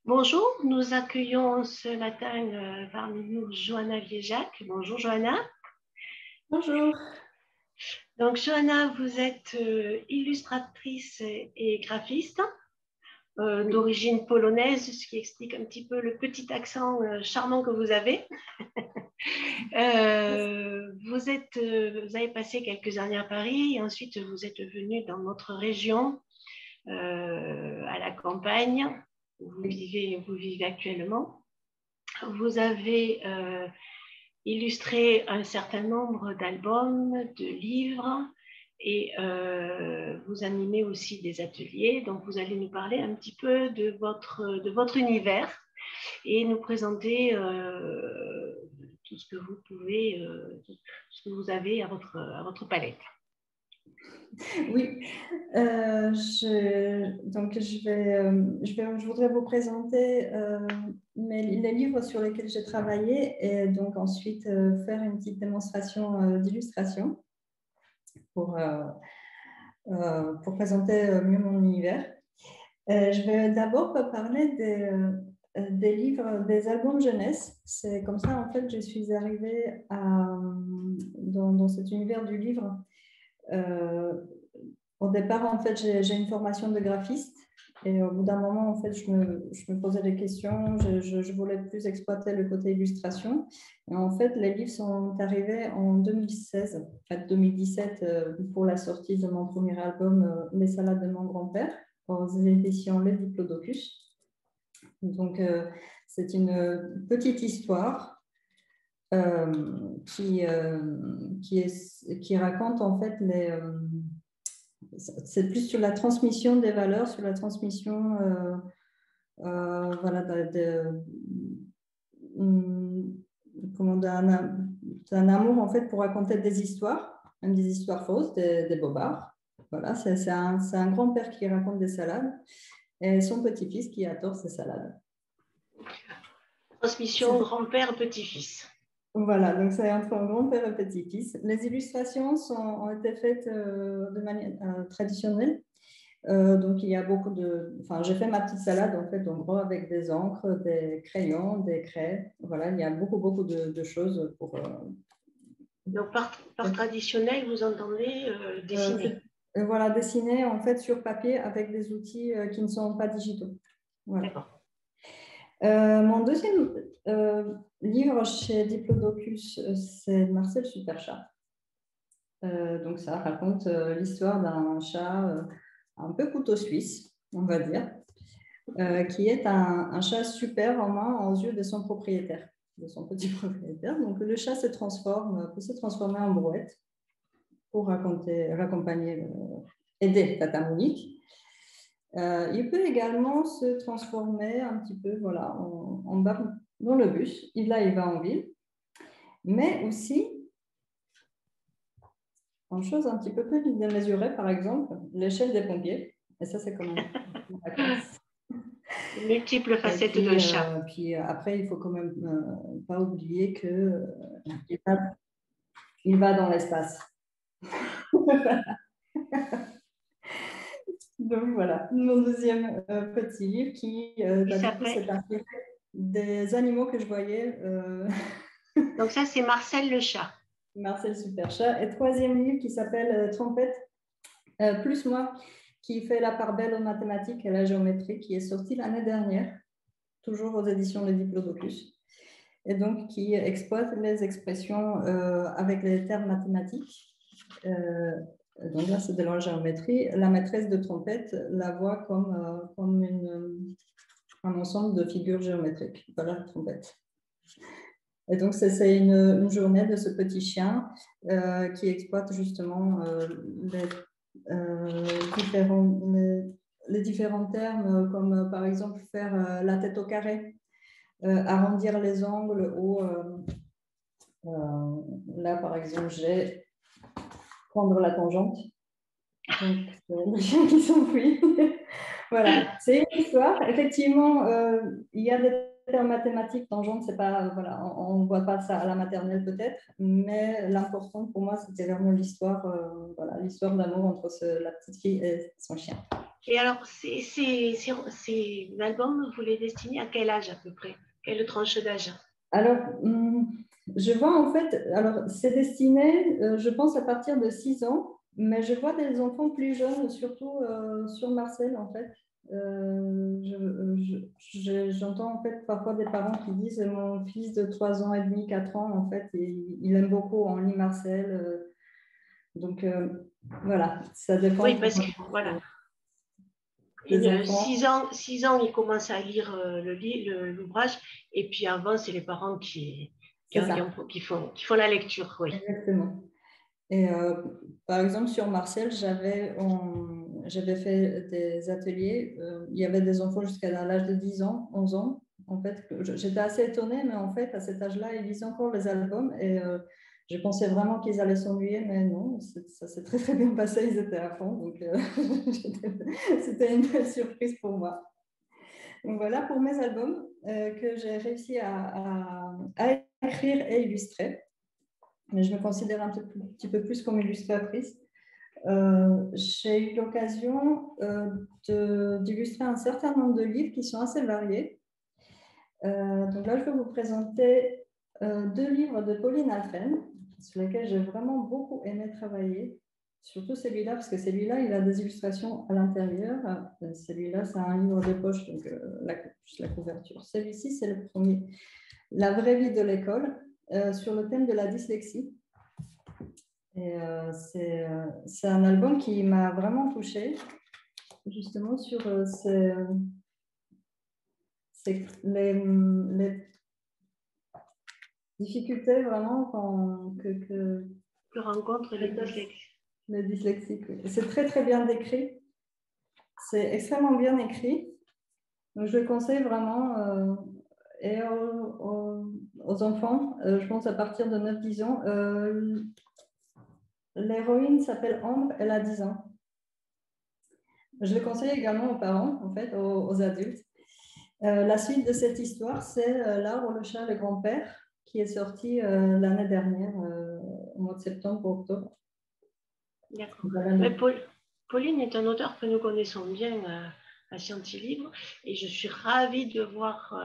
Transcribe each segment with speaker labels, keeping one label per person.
Speaker 1: Bonjour, nous accueillons ce matin parmi nous Johanna Viejac. Bonjour Johanna.
Speaker 2: Bonjour.
Speaker 1: Donc Johanna, vous êtes illustratrice et graphiste
Speaker 2: Oui.
Speaker 1: d'origine polonaise, ce qui explique un petit peu le petit accent charmant que vous avez. Vous avez passé quelques années à Paris et ensuite vous êtes venue dans notre région, à la campagne, où vous vivez actuellement. Vous avez illustré un certain nombre d'albums, de livres et vous animez aussi des ateliers. Donc, vous allez nous parler un petit peu de votre univers et nous présenter tout ce que vous pouvez, tout ce que vous avez à votre palette.
Speaker 2: Oui, je voudrais vous présenter les livres sur lesquels j'ai travaillé et donc ensuite faire une petite démonstration d'illustration pour présenter mieux mon univers. Je vais d'abord parler des livres, des albums jeunesse. C'est comme ça, en fait, je suis arrivée dans cet univers du livre. Au départ, en fait, j'ai une formation de graphiste et au bout d'un moment, en fait, je me posais des questions. Je voulais plus exploiter le côté illustration. Et en fait, les livres sont arrivés en 2016, en fait 2017, pour la sortie de mon premier album, Les salades de mon grand-père, aux éditions Les Diplodocus. Donc, c'est une petite histoire qui raconte en fait c'est plus sur la transmission des valeurs, sur la transmission voilà, d'un amour en fait pour raconter des histoires, même des histoires fausses, des bobards. Voilà, c'est un grand-père qui raconte des salades et son petit-fils qui adore ces salades.
Speaker 1: Transmission grand-père, petit-fils.
Speaker 2: Voilà, donc c'est entre un grand-père et petit-fils. Les illustrations ont été faites de manière traditionnelle. Donc, il y a beaucoup de... Enfin, j'ai fait ma petite salade, en fait, en gros, avec des encres, des crayons, des craies. Voilà, il y a beaucoup de choses pour...
Speaker 1: Donc, par traditionnel, vous entendez dessiner.
Speaker 2: Voilà, dessiner, en fait, sur papier avec des outils qui ne sont pas digitaux. Voilà.
Speaker 1: D'accord.
Speaker 2: Mon deuxième livre chez Diplodocus, c'est Marcel Superchat. Donc, ça raconte l'histoire d'un chat un peu couteau suisse, on va dire, qui est un chat super en main aux yeux de son propriétaire, de son petit propriétaire. Donc, le chat peut se transformer en brouette pour raccompagner, aider Tata Monique. Il peut également se transformer un petit peu voilà, en bas dans le bus. Là, il va en ville. Mais aussi, en chose un petit peu plus démesurée, par exemple, l'échelle des pompiers. Et ça, c'est quand même
Speaker 1: Multiples facettes d'un chat.
Speaker 2: Puis après, il faut quand même pas oublier que il va dans l'espace. Donc voilà, mon deuxième petit livre qui du coup, s'est inspiré des animaux que je voyais.
Speaker 1: Donc ça, c'est Marcel le chat.
Speaker 2: Marcel Superchat. Et troisième livre qui s'appelle Trompette, plus moi, qui fait la part belle aux mathématiques et à la géométrie, qui est sorti l'année dernière, toujours aux éditions Le Diplodocus, et donc qui exploite les expressions avec les termes mathématiques. Donc là, c'est de la géométrie. La maîtresse de trompette la voit comme un ensemble de figures géométriques. Voilà la trompette. Et donc, c'est une journée de ce petit chien qui exploite justement les différents termes, comme par exemple faire la tête au carré, arrondir les angles ou là, par exemple, j'ai prendre la tangente. Donc, le chien qui s'enfuit. Voilà, c'est une histoire. Effectivement, il y a des termes mathématiques, tangente, c'est pas, voilà, on ne voit pas ça à la maternelle peut-être, mais l'important pour moi, c'était vraiment l'histoire, voilà, l'histoire d'amour entre la petite fille et son chien.
Speaker 1: Et alors, l'album, vous les destinez à quel âge à peu près? Quelle tranche d'âge?
Speaker 2: Alors, je vois en fait, alors c'est destiné, je pense, à partir de 6 ans, mais je vois des enfants plus jeunes, surtout sur Marseille en fait. J'entends en fait parfois des parents qui disent mon fils de 3 ans et demi, 4 ans, en fait, il aime beaucoup, on lit Marcel. Donc voilà, ça
Speaker 1: Oui,
Speaker 2: dépend
Speaker 1: parce que voilà.
Speaker 2: des enfants.
Speaker 1: 6 ans, ils commencent à lire l'ouvrage, et puis avant, c'est les parents
Speaker 2: C'est ça,
Speaker 1: qui font la lecture, oui.
Speaker 2: exactement. Et par exemple, sur Martial, j'avais fait des ateliers. Il y avait des enfants jusqu'à l'âge de 10 ans, 11 ans. En fait, j'étais assez étonnée, mais en fait, à cet âge-là, ils lisent encore les albums. Et je pensais vraiment qu'ils allaient s'ennuyer, mais non, ça s'est très, très bien passé. Ils étaient à fond. Donc, c'était une belle surprise pour moi. Donc, voilà pour mes albums que j'ai réussi à écrire et illustrer. Mais je me considère un petit peu plus comme illustratrice. J'ai eu l'occasion d'illustrer un certain nombre de livres qui sont assez variés. Donc là, je vais vous présenter 2 livres de Pauline Alphen, sur lesquels j'ai vraiment beaucoup aimé travailler. Surtout celui-là, parce que celui-là, il a des illustrations à l'intérieur. Celui-là, c'est un livre de poche, donc juste la couverture. Celui-ci, c'est le premier, La vraie vie de l'école, sur le thème de la dyslexie. Et c'est un album qui m'a vraiment touchée, justement sur les difficultés vraiment
Speaker 1: Que rencontrent
Speaker 2: les dyslexiques. C'est très très bien décrit, c'est extrêmement bien écrit. Donc je le conseille vraiment et aux enfants, je pense à partir de 9-10 ans. L'héroïne s'appelle Ambre, elle a 10 ans. Je le conseille également aux parents, en fait, aux adultes. La suite de cette histoire, c'est L'arbre, le chat, le grand-père, qui est sorti l'année dernière, au mois de septembre ou octobre.
Speaker 1: D'accord.
Speaker 2: Voilà.
Speaker 1: Mais Pauline est un auteur que nous connaissons bien à Scientilivre, et je suis ravie de voir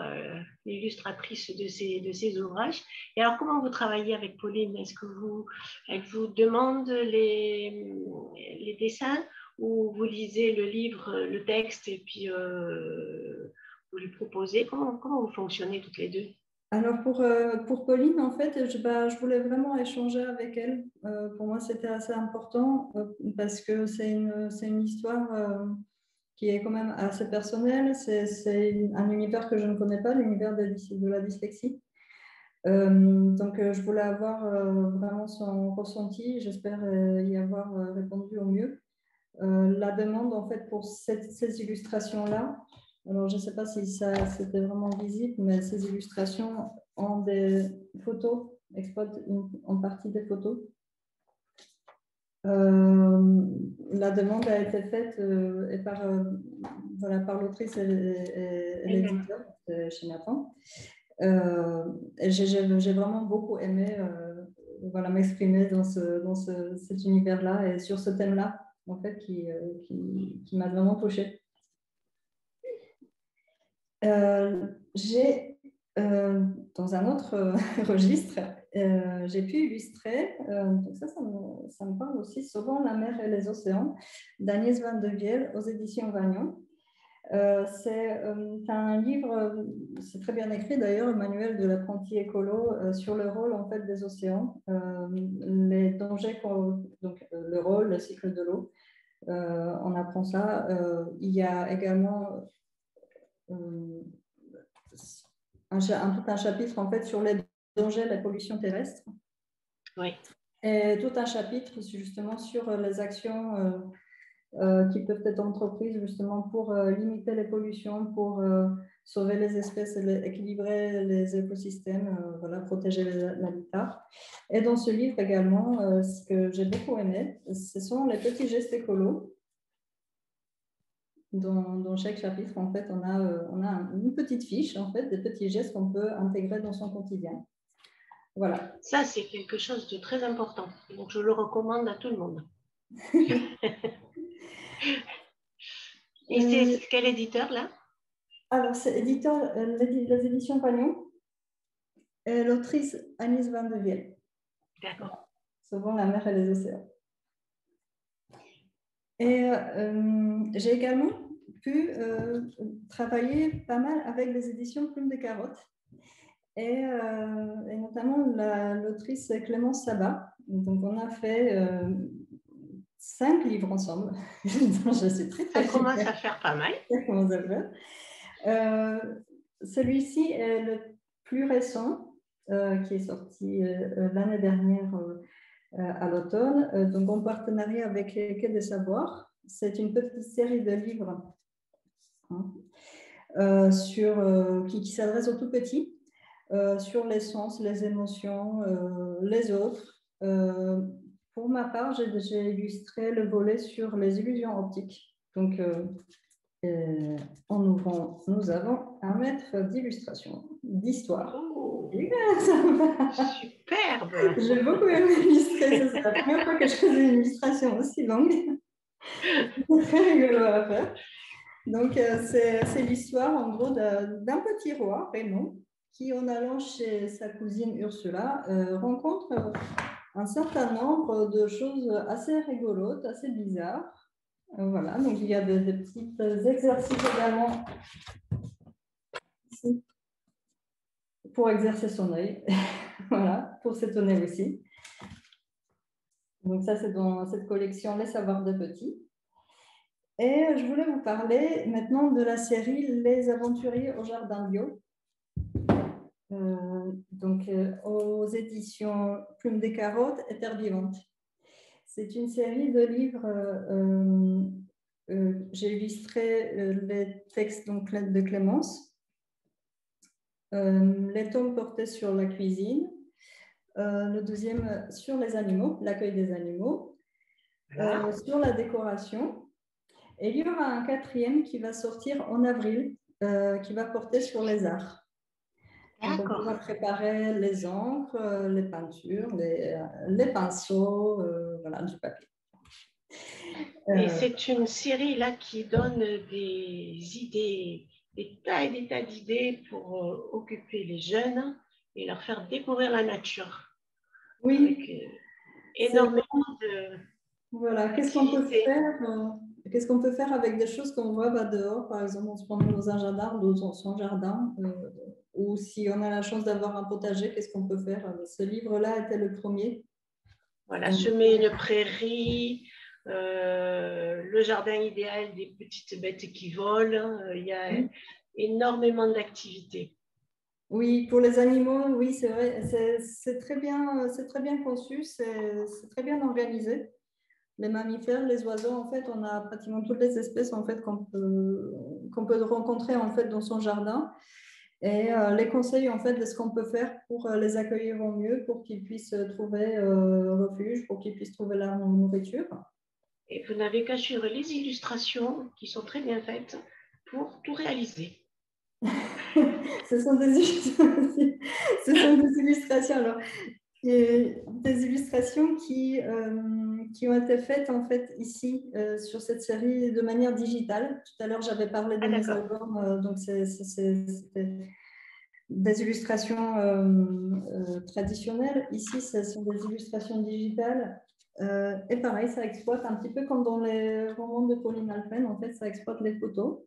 Speaker 1: l'illustratrice de ces ouvrages. Et alors, comment vous travaillez avec Pauline? Est-ce que elle vous demande les dessins, ou vous lisez le livre, le texte, et puis vous lui proposez? Comment vous fonctionnez toutes les deux?
Speaker 2: Alors pour Pauline, en fait, je voulais vraiment échanger avec elle. Pour moi, c'était assez important parce que c'est une histoire qui est quand même assez personnelle. C'est un univers que je ne connais pas, l'univers de la dyslexie. Donc, je voulais avoir vraiment son ressenti. J'espère y avoir répondu au mieux. La demande, en fait, pour ces illustrations-là, alors je ne sais pas si ça c'était vraiment visible, mais ces illustrations ont des photos, exploitent en partie des photos. La demande a été faite par l'autrice et l'éditeur chez Nathan. J'ai vraiment beaucoup aimé m'exprimer dans cet univers-là et sur ce thème-là, en fait, qui m'a vraiment touchée. J'ai, dans un autre registre, j'ai pu illustrer, donc ça me parle aussi, Sauvant la mer et les océans, d'Agnès Van de Viel aux éditions Vagnon. C'est un livre, c'est très bien écrit d'ailleurs, le manuel de l'apprenti écolo sur le rôle en fait des océans, les dangers, donc le rôle, le cycle de l'eau. On apprend ça. Il y a également tout un chapitre en fait sur les dangers de la pollution terrestre.
Speaker 1: Oui.
Speaker 2: Et tout un chapitre justement sur les actions qui peuvent être entreprises justement pour limiter les pollutions, pour sauver les espèces, équilibrer les écosystèmes, protéger l'habitat. Et dans ce livre également, ce que j'ai beaucoup aimé, ce sont les petits gestes écolos. Dans chaque chapitre, en fait, on a une petite fiche, en fait, des petits gestes qu'on peut intégrer dans son quotidien. Voilà.
Speaker 1: Ça, c'est quelque chose de très important. Donc, je le recommande à tout le monde. Et c'est quel éditeur là?
Speaker 2: Alors, c'est éditeur, les éditions Pagnon, et l'autrice Agnès Van de Viel.
Speaker 1: D'accord.
Speaker 2: Sauvant la mer et les océans. Et j'ai également pu travailler pas mal avec les éditions Plume de Carotte et notamment l'autrice Clémence Sabat. Donc, on a fait 5 livres ensemble. Je suis très, très
Speaker 1: Ça commence à faire pas mal.
Speaker 2: Ça commence à faire. Celui-ci est le plus récent, qui est sorti l'année dernière à l'automne, donc en partenariat avec les Quais des Savoirs. C'est une petite série de livres qui s'adresse aux tout petits, sur les sens, les émotions, les autres. Pour ma part, j'ai illustré le volet sur les illusions optiques. Donc, en ouvrant, nous avons un mètre d'illustration, d'histoire.
Speaker 1: Oh,
Speaker 2: superbe! J'ai beaucoup aimé illustrer. C'est la première fois que je faisais une illustration aussi longue. C'est très rigolo à faire. Donc, c'est l'histoire, en gros, d'un petit roi, Raymond, qui, en allant chez sa cousine Ursula, rencontre un certain nombre de choses assez rigolotes, assez bizarres. Voilà, donc il y a des petits exercices également ici pour exercer son œil, voilà, pour s'étonner aussi. Donc ça, c'est dans cette collection Les Savoirs de Petits. Et je voulais vous parler maintenant de la série Les Aventuriers au Jardin Bio. Aux éditions Plume des Carottes et Terre Vivante. C'est une série de livres. J'ai illustré les textes donc, de Clémence. Les tomes portaient sur la cuisine. Le deuxième sur les animaux, l'accueil des animaux. Sur la décoration. Et il y aura un quatrième qui va sortir en avril, qui va porter sur les arts. Donc, on pourra préparer les encres, les peintures, les pinceaux, voilà, du papier.
Speaker 1: Et c'est une série là qui donne des idées, des tas et des tas d'idées pour occuper les jeunes et leur faire découvrir la nature.
Speaker 2: Oui.
Speaker 1: Avec énormément de...
Speaker 2: Voilà, qu'est-ce qu'on peut faire qu'est-ce qu'on peut faire avec des choses qu'on voit dehors, par exemple, on se promène dans un jardin, dans son jardin, ou si on a la chance d'avoir un potager, qu'est-ce qu'on peut faire? Ce livre-là était le premier.
Speaker 1: Voilà, semer une prairie, le jardin idéal des petites bêtes qui volent, il y a énormément d'activités.
Speaker 2: Oui, pour les animaux, oui, c'est vrai, c'est très bien conçu, c'est très bien organisé. Les mammifères, les oiseaux, en fait, on a pratiquement toutes les espèces en fait qu'on peut rencontrer en fait dans son jardin, et les conseils en fait de ce qu'on peut faire pour les accueillir au mieux, pour qu'ils puissent trouver refuge, pour qu'ils puissent trouver leur nourriture.
Speaker 1: Et vous n'avez qu'à suivre les illustrations qui sont très bien faites pour tout réaliser.
Speaker 2: Ce sont des illustrations. Alors, des illustrations qui ont été faites en fait ici sur cette série de manière digitale. Tout à l'heure, j'avais parlé de mes albums, donc c'est des illustrations traditionnelles. Ici, ce sont des illustrations digitales. Et pareil, ça exploite un petit peu comme dans les romans de Pauline Alphen, en fait, ça exploite les photos.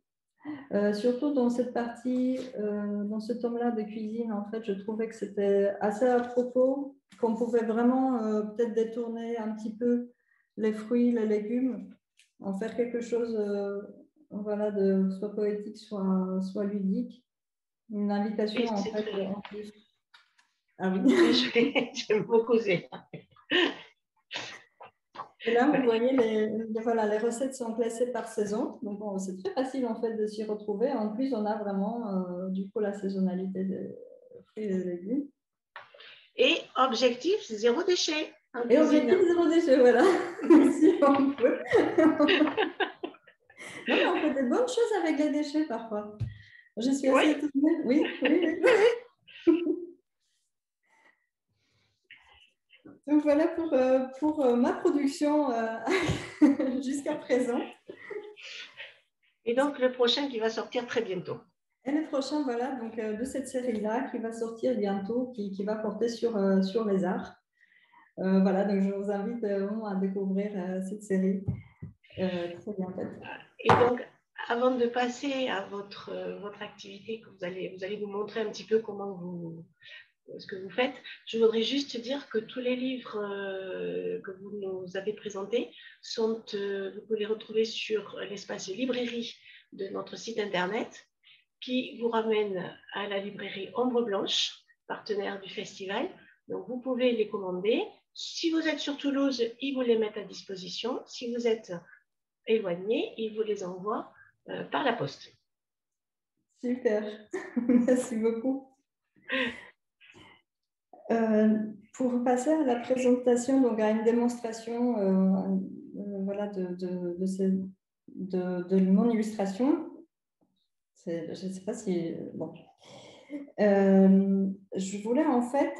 Speaker 2: Surtout dans cette partie, dans ce tome-là de cuisine, en fait, je trouvais que c'était assez à propos, qu'on pouvait vraiment peut-être détourner un petit peu les fruits, les légumes, en faire quelque chose voilà, de soit poétique, soit ludique. Une invitation, en fait, en plus. Ah oui.
Speaker 1: J'aime beaucoup ça.
Speaker 2: Et là, vous voyez, les recettes sont classées par saison. Donc, bon, c'est très facile en fait de s'y retrouver. En plus, on a vraiment du coup la saisonnalité des fruits et des légumes.
Speaker 1: Et objectif, zéro déchet.
Speaker 2: Et objectif, zéro déchet, voilà. Si on peut. Non, mais on fait des bonnes choses avec les déchets parfois. Je suis assez étonnée. Oui. Donc voilà pour ma production jusqu'à présent.
Speaker 1: Et donc, le prochain qui va sortir très bientôt.
Speaker 2: Et le prochain, voilà, donc de cette série-là qui va sortir bientôt, qui va porter sur les arts. Voilà, donc je vous invite vraiment à découvrir cette série. Très bien faite.
Speaker 1: Et donc, avant de passer à votre activité, que vous allez vous montrer un petit peu ce que vous faites, je voudrais juste dire que tous les livres que vous nous avez présentés vous pouvez les retrouver sur l'espace librairie de notre site internet, qui vous ramène à la librairie Ombre Blanche, partenaire du festival. Donc, vous pouvez les commander. Si vous êtes sur Toulouse, ils vous les mettent à disposition. Si vous êtes éloignés, ils vous les envoient par la poste.
Speaker 2: Super, merci beaucoup. Pour passer à la présentation, donc à une démonstration voilà, de mon illustration, je ne sais pas si... Bon. Je voulais en fait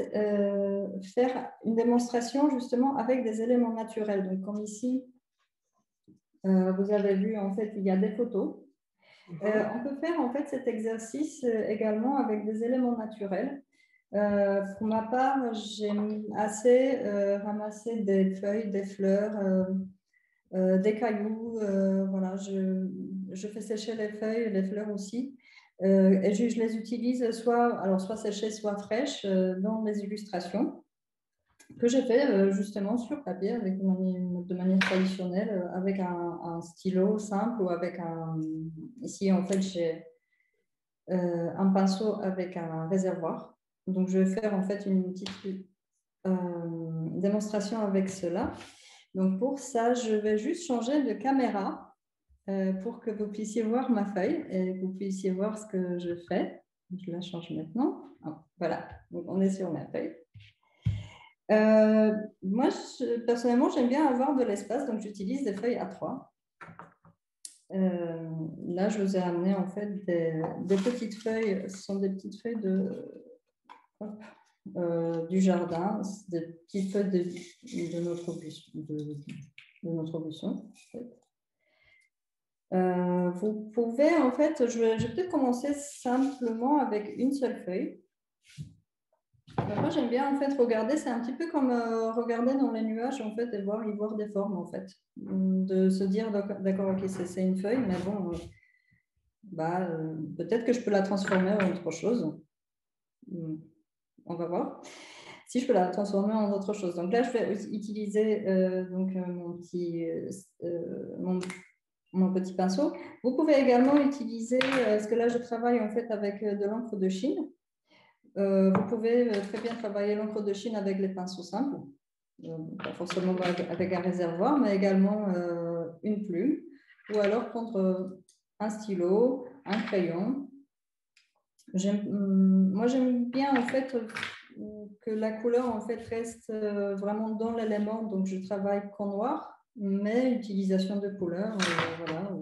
Speaker 2: faire une démonstration justement avec des éléments naturels. Donc comme ici, vous avez vu en fait, il y a des photos. On peut faire en fait cet exercice également avec des éléments naturels. Pour ma part, j'ai assez ramassé des feuilles, des fleurs, des cailloux. Voilà, je fais sécher les feuilles, les fleurs aussi. Et je les utilise soit séchées, soit fraîches dans les illustrations que j'ai fait justement sur papier de manière traditionnelle avec un stylo simple ou avec ici en fait j'ai un pinceau avec un réservoir. Donc je vais faire en fait une petite démonstration avec cela. Donc pour ça, je vais juste changer de caméra pour que vous puissiez voir ma feuille et que vous puissiez voir ce que je fais. Je la change maintenant. Voilà, donc on est sur ma feuille. Moi, personnellement, j'aime bien avoir de l'espace, donc j'utilise des feuilles A3. Là, je vous ai amené en fait des petites feuilles. Ce sont des petites feuilles du jardin, des petites feuilles de notre buisson. Vous pouvez en fait, je vais peut-être commencer simplement avec une seule feuille. Moi, j'aime bien en fait regarder, c'est un petit peu comme regarder dans les nuages en fait et y voir des formes en fait. De se dire d'accord, ok, c'est une feuille, mais bon, peut-être que je peux la transformer en autre chose. On va voir si je peux la transformer en autre chose. Donc là, je vais utiliser mon petit pinceau. Vous pouvez également utiliser, parce que là, je travaille en fait avec de l'encre de Chine. Vous pouvez très bien travailler l'encre de Chine avec les pinceaux simples, pas forcément avec un réservoir, mais également une plume, ou alors prendre un stylo, un crayon. Moi, j'aime bien en fait que la couleur en fait reste vraiment dans l'élément, donc je travaille qu'en noir, mais utilisation de couleurs, voilà,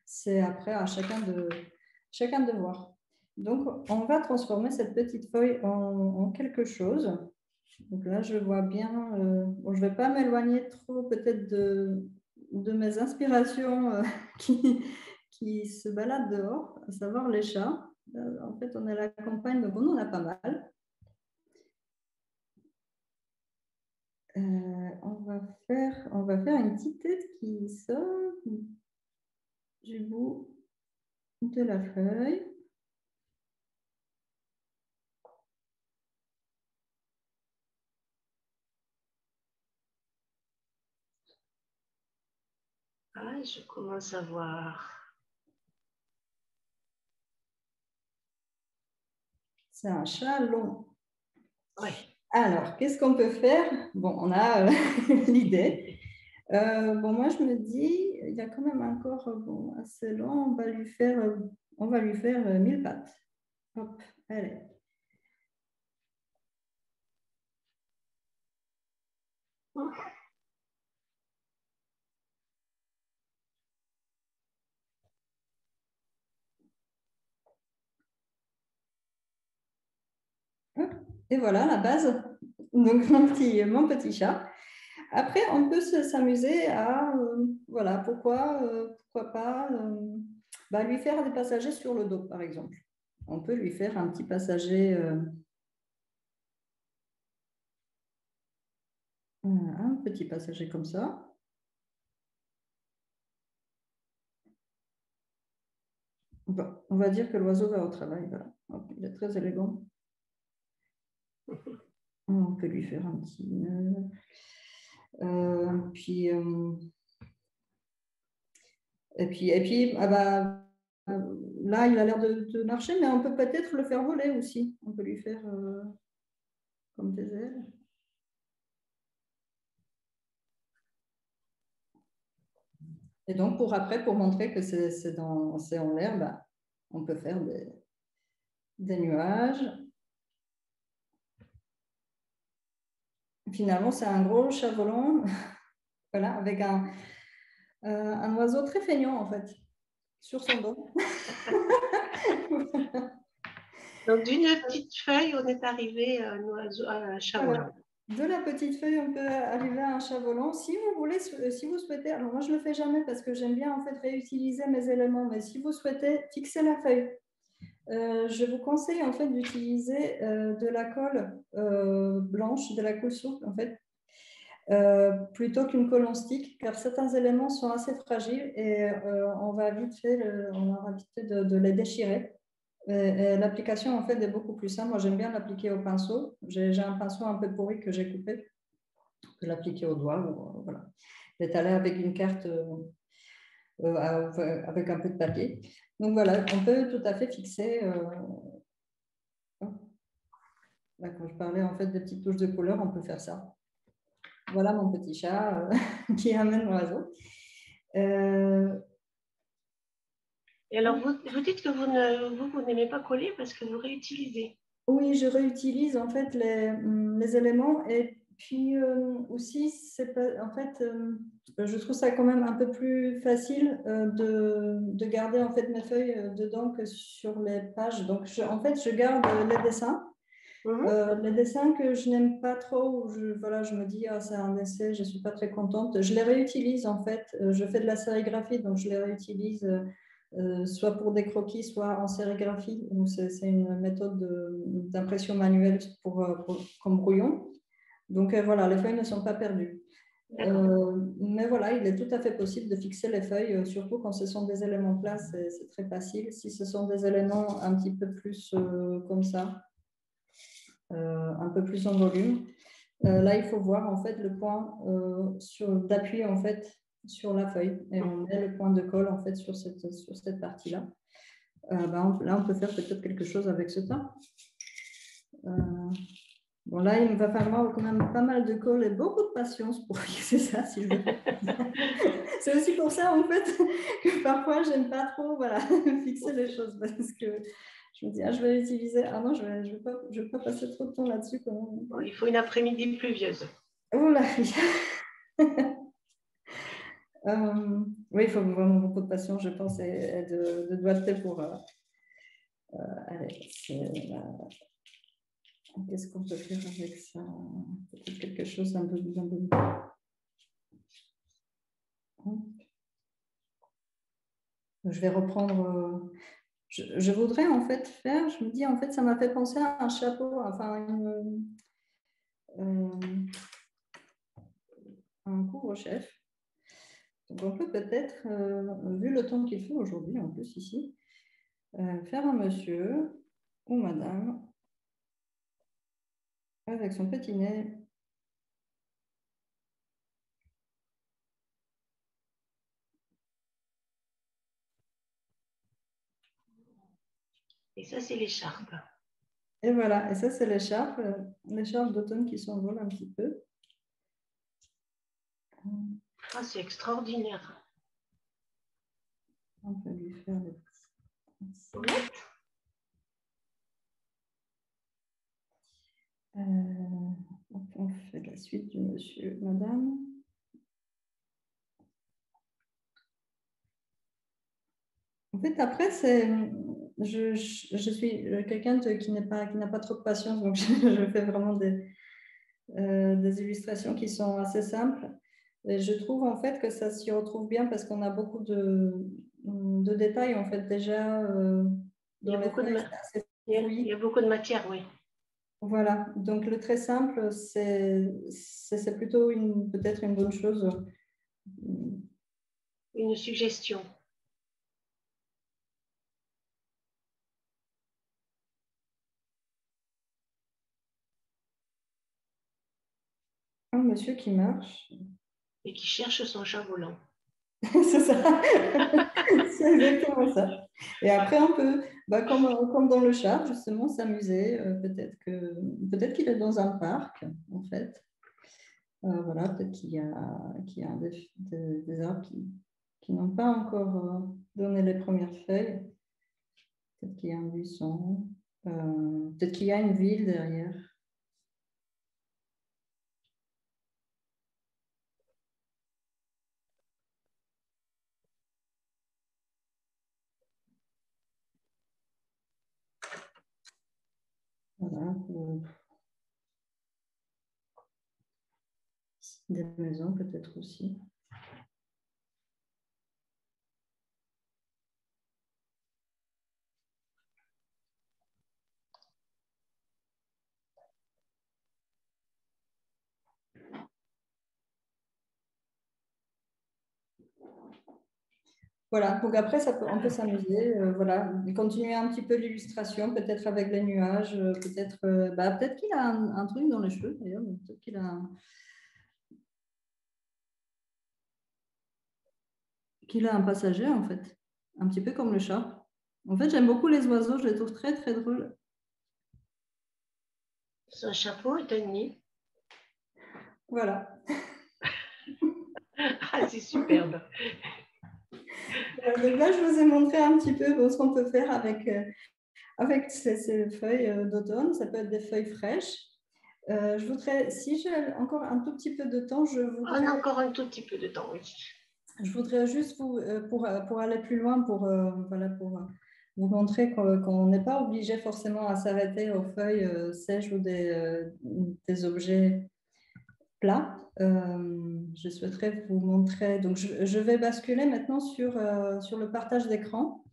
Speaker 2: c'est après à chacun de voir. Donc, on va transformer cette petite feuille en quelque chose. Donc là, je vois bien, je ne vais pas m'éloigner trop peut-être de mes inspirations qui se baladent dehors, à savoir les chats. En fait, on est à la campagne, donc on en a pas mal. On va faire une petite tête qui sort du bout de la feuille.
Speaker 1: Ah, je commence à voir.
Speaker 2: C'est un chat long.
Speaker 1: Oui.
Speaker 2: Alors, qu'est-ce qu'on peut faire? Bon, on a l'idée. Moi, je me dis, il y a quand même un corps assez long. On va lui faire 1000 pattes. Hop, allez. Et voilà la base. Donc, mon petit chat. Après, on peut s'amuser à, voilà, pourquoi pas Lui faire des passagers sur le dos, par exemple. On peut lui faire un petit passager, un petit passager comme ça. Bon, on va dire que l'oiseau va au travail. Voilà. Il est très élégant. On peut lui faire un petit nœud. Et puis là, il a l'air de marcher, mais on peut peut-être le faire voler aussi. On peut lui faire comme des ailes. Et donc, pour montrer que c'est en l'air, on peut faire des nuages. Finalement, c'est un gros chat volant, voilà, avec un oiseau très feignant, en fait, sur son dos.
Speaker 1: Donc, d'une petite feuille, on est arrivé à un chat volant.
Speaker 2: De la petite feuille, on peut arriver à un chat volant. Si vous voulez, si vous souhaitez, alors moi je ne le fais jamais parce que j'aime bien en fait réutiliser mes éléments, mais si vous souhaitez fixer la feuille, je vous conseille en fait d'utiliser de la colle blanche, de la colle souple en fait, plutôt qu'une colle en stick, car certains éléments sont assez fragiles et on aura vite fait de les déchirer. L'application en fait est beaucoup plus simple. Moi j'aime bien l'appliquer au pinceau. J'ai un pinceau un peu pourri que j'ai coupé. Je peux l'appliquer au doigt. Voilà. L'étaler avec une carte, avec un peu de papier. Donc voilà, on peut tout à fait fixer. Là, quand je parlais en fait des petites touches de couleur, on peut faire ça. Voilà mon petit chat qui amène l'oiseau.
Speaker 1: Et alors, vous dites que vous n'aimez pas coller parce que vous réutilisez.
Speaker 2: Oui, je réutilise en fait les éléments et puis aussi, en fait, je trouve ça quand même un peu plus facile de garder en fait mes feuilles dedans que sur les pages. Donc, en fait, je garde les dessins. Les dessins que je n'aime pas trop, où je me dis, c'est un essai, je ne suis pas très contente, je les réutilise en fait. Je fais de la sérigraphie, donc je les réutilise soit pour des croquis, soit en sérigraphie. C'est une méthode d'impression manuelle comme brouillon. Donc voilà, les feuilles ne sont pas perdues. Mais voilà, il est tout à fait possible de fixer les feuilles, surtout quand ce sont des éléments plats, c'est très facile. Si ce sont des éléments un petit peu plus comme ça, un peu plus en volume, là, il faut voir en fait le point d'appui en fait sur la feuille et on met le point de colle en fait sur cette partie-là. Là, on peut faire peut-être quelque chose avec ce temps. Bon, là, il va falloir quand même pas mal de colle et beaucoup de patience pour fixer ça, si je veux. C'est aussi pour ça, en fait, que parfois, j'aime pas trop fixer les choses parce que je me dis, je vais utiliser. Ah non, je vais pas passer trop de temps là-dessus.
Speaker 1: Bon, il faut une après-midi pluvieuse.
Speaker 2: Oula, oui, il faut vraiment beaucoup de patience, je pense, et de doigté pour. Allez, qu'est-ce qu'on peut faire avec ça? Peut-être quelque chose d'un peu. Je vais reprendre. Je voudrais en fait faire. Je me dis en fait, ça m'a fait penser à un chapeau, enfin un couvre-chef. Donc on peut peut-être, vu le temps qu'il fait aujourd'hui en plus ici, faire un monsieur ou madame avec son petit nez.
Speaker 1: Et ça, c'est l'écharpe.
Speaker 2: Et voilà, et ça c'est l'écharpe d'automne qui s'envole un petit peu.
Speaker 1: Ah, c'est extraordinaire.
Speaker 2: On peut lui faire des on fait la suite du monsieur, madame. En fait, après, je suis quelqu'un qui n'a pas trop de patience, donc je fais vraiment des illustrations qui sont assez simples. Et je trouve en fait que ça s'y retrouve bien parce qu'on a beaucoup de détails, en fait, déjà dans les feuilles, c'est assez
Speaker 1: il y a beaucoup de matière, oui.
Speaker 2: Voilà, donc le très simple, c'est plutôt peut-être une bonne chose.
Speaker 1: Une suggestion.
Speaker 2: Un monsieur qui marche.
Speaker 1: Et qui cherche son chat volant.
Speaker 2: C'est ça, c'est exactement ça. Et après, on peut, comme dans le chat, justement, s'amuser. Peut-être qu'il est dans un parc, en fait. Voilà, peut-être qu'il y a des arbres qui n'ont pas encore donné les premières feuilles. Peut-être qu'il y a un buisson. Peut-être qu'il y a une ville derrière. Voilà. Des maisons peut-être aussi. Voilà, donc après, on peut s'amuser, voilà, continuer un petit peu l'illustration, peut-être avec les nuages, peut-être qu'il a un truc dans les cheveux, d'ailleurs, peut-être qu'il a un passager, en fait, un petit peu comme le chat. En fait, j'aime beaucoup les oiseaux, je les trouve très, très drôles.
Speaker 1: Son chapeau est un nid.
Speaker 2: Voilà.
Speaker 1: Ah, c'est superbe.
Speaker 2: Donc là, je vous ai montré un petit peu ce qu'on peut faire avec ces feuilles d'automne. Ça peut être des feuilles fraîches. Je voudrais, si j'ai encore un tout petit peu de temps,
Speaker 1: On a encore un tout petit peu de temps, oui.
Speaker 2: Je voudrais juste pour aller plus loin, pour vous montrer qu'on n'est pas obligé forcément à s'arrêter aux feuilles sèches ou des objets plats. Je souhaiterais vous montrer, donc je vais basculer maintenant sur le partage d'écran.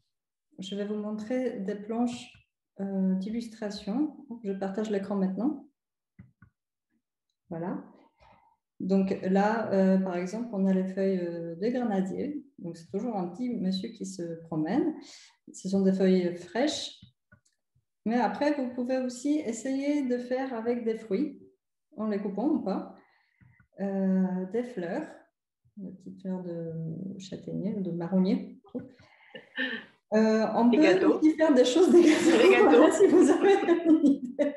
Speaker 2: Je vais vous montrer des planches d'illustration. Je partage l'écran maintenant. Voilà. Donc là, par exemple, on a les feuilles des grenadiers. Donc c'est toujours un petit monsieur qui se promène. Ce sont des feuilles fraîches. Mais après, vous pouvez aussi essayer de faire avec des fruits, en les coupant ou pas, des fleurs, des petites fleurs de châtaignier ou de marronnier. On peut aussi faire des choses des gâteaux. Voilà, si vous avez une idée.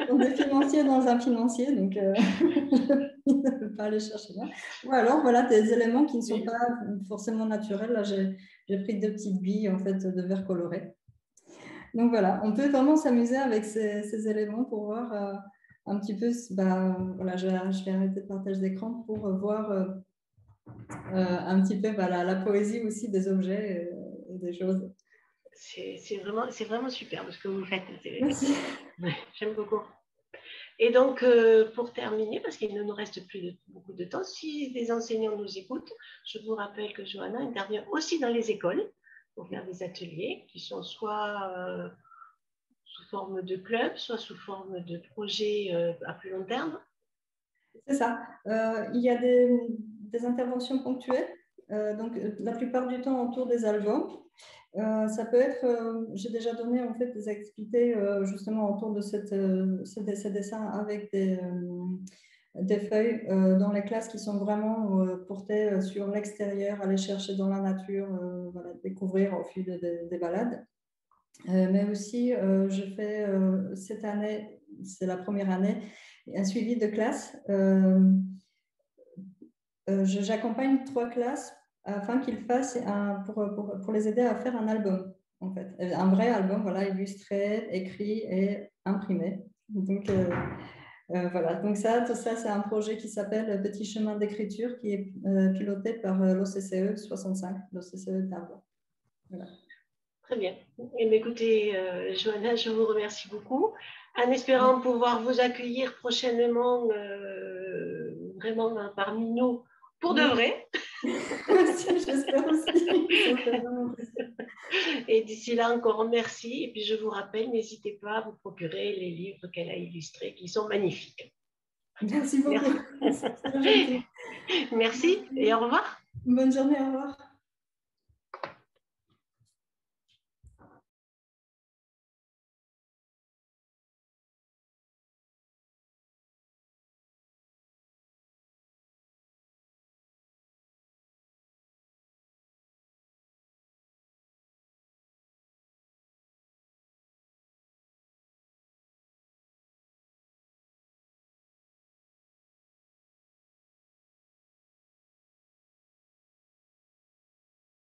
Speaker 2: On est financier dans un financier, donc je ne peux pas aller chercher là. Ou alors, voilà, des éléments qui ne sont pas forcément naturels. Là, j'ai pris deux petites billes en fait, de verre coloré. Donc voilà, on peut vraiment s'amuser avec ces éléments pour voir un petit peu. Voilà, je vais arrêter de partage d'écran pour voir un petit peu la poésie aussi des objets et des choses.
Speaker 1: C'est vraiment superbe ce que vous faites.
Speaker 2: Merci.
Speaker 1: J'aime beaucoup. Et donc, pour terminer, parce qu'il ne nous reste plus beaucoup de temps, si des enseignants nous écoutent, je vous rappelle que Johanna intervient aussi dans les écoles pour faire des ateliers qui sont soit sous forme de club, soit sous forme de projets à plus long terme.
Speaker 2: C'est ça. Il y a des interventions ponctuelles, donc la plupart du temps autour des albums. Ça peut être, j'ai déjà donné en fait des activités justement autour de ces dessins avec des feuilles dans les classes qui sont vraiment portées sur l'extérieur, aller chercher dans la nature, voilà, découvrir au fil des balades. Mais aussi, je fais cette année, c'est la première année, un suivi de classe. J'accompagne 3 classes afin qu'ils fassent pour les aider à faire un album, en fait. Un vrai album, voilà, illustré, écrit et imprimé. Donc, voilà. Donc tout ça, c'est un projet qui s'appelle Petit chemin d'écriture qui est piloté par l'OCCE 65, l'OCCE d'Arles. Voilà.
Speaker 1: Très bien. Et écoutez, Johanna, je vous remercie beaucoup. En espérant pouvoir vous accueillir prochainement vraiment parmi nous pour de vrai.
Speaker 2: Merci, j'espère aussi. Ça me fait vraiment plaisir.
Speaker 1: Et d'ici là, encore merci. Et puis, je vous rappelle, n'hésitez pas à vous procurer les livres qu'elle a illustrés, qui sont magnifiques.
Speaker 2: Merci beaucoup. C'est très gentil.
Speaker 1: Merci et au revoir.
Speaker 2: Bonne journée, au revoir.